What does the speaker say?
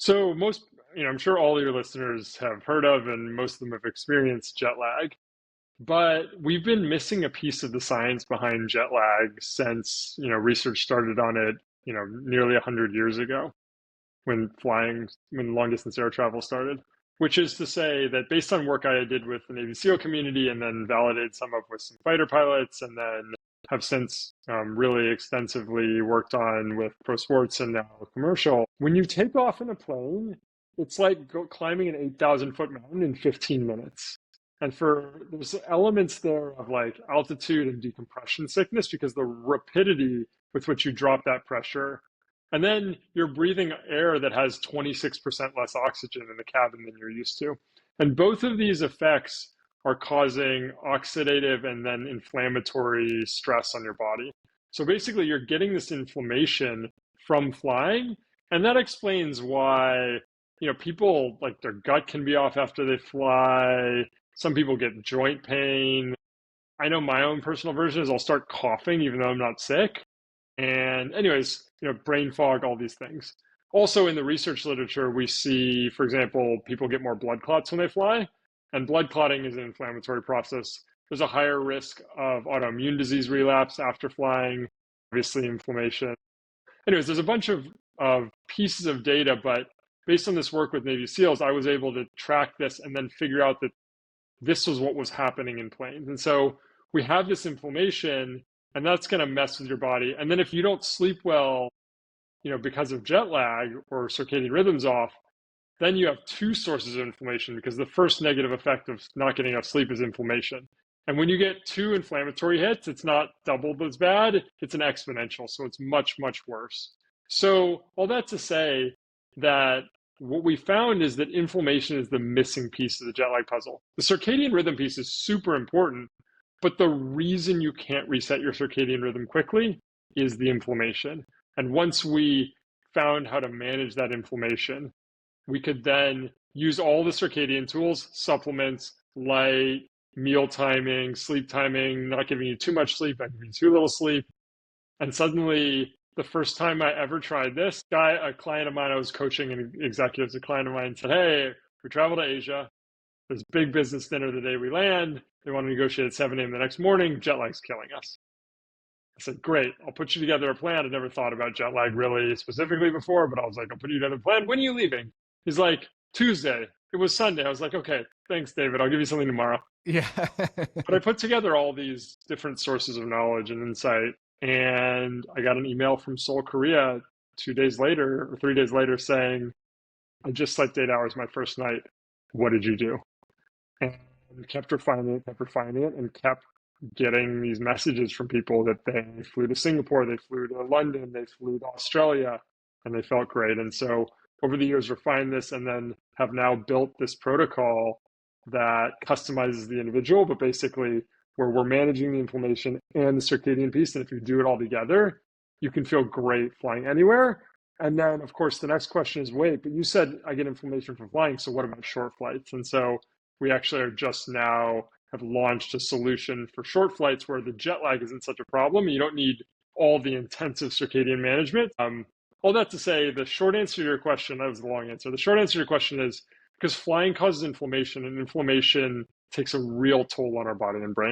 So I'm sure all your listeners have heard of and most of them have experienced jet lag, but we've been missing a piece of the science behind jet lag since, research started on it, nearly 100 years ago when long distance air travel started, which is to say that based on work I did with the Navy SEAL community and then validated some of with some fighter pilots and then have since really extensively worked on with pro sports and now commercial. When you take off in a plane, it's like climbing an 8,000 foot mountain in 15 minutes. And there's elements there of like altitude and decompression sickness because the rapidity with which you drop that pressure. And then you're breathing air that has 26% less oxygen in the cabin than you're used to. And both of these effects are causing oxidative and then inflammatory stress on your body. So basically, you're getting this inflammation from flying. And that explains why, people like their gut can be off after they fly. Some people get joint pain. I know my own personal version is I'll start coughing even though I'm not sick. And anyways, brain fog, all these things. Also in the research literature, we see, for example, people get more blood clots when they fly, and blood clotting is an inflammatory process. There's a higher risk of autoimmune disease relapse after flying, obviously inflammation. Anyways, there's a bunch of pieces of data, but based on this work with Navy SEALs, I was able to track this and then figure out that this was what was happening in planes. And so we have this inflammation, and that's going to mess with your body. And then if you don't sleep well, because of jet lag or circadian rhythms off, then you have two sources of inflammation because the first negative effect of not getting enough sleep is inflammation. And when you get two inflammatory hits, it's not doubled as bad, it's an exponential. So it's much, much worse. So all that to say that what we found is that inflammation is the missing piece of the jet lag puzzle. The circadian rhythm piece is super important, but the reason you can't reset your circadian rhythm quickly is the inflammation. And once we found how to manage that inflammation, we could then use all the circadian tools, supplements, light, meal timing, sleep timing, not giving you too much sleep, not giving you too little sleep. And suddenly, the first time I ever tried this, a client of mine I was coaching, and executives, a client of mine said, "Hey, we travel to Asia. There's a big business dinner the day we land. They want to negotiate at 7 a.m. the next morning. Jet lag's killing us." I said, "Great, I'll put you together a plan." I never thought about jet lag really specifically before, but I was like, "I'll put you together a plan. When are you leaving?" He's like, "Tuesday." It was Sunday. I was like, "Okay, thanks, David. I'll give you something tomorrow." Yeah. But I put together all these different sources of knowledge and insight, and I got an email from Seoul, Korea 2 days later or 3 days later saying, "I just slept 8 hours my first night. What did you do?" And kept refining it, and kept getting these messages from people that they flew to Singapore, they flew to London, they flew to Australia, and they felt great. And so over the years, refined this and then have now built this protocol that customizes the individual, but basically where we're managing the inflammation and the circadian piece. And if you do it all together, you can feel great flying anywhere. And then, of course, the next question is, wait, but you said I get inflammation from flying, so what about short flights? And so we actually are just now have launched a solution for short flights where the jet lag isn't such a problem. You don't need all the intensive circadian management. All that to say, the short answer to your question, that was the long answer. The short answer to your question is because flying causes inflammation, and inflammation takes a real toll on our body and brain.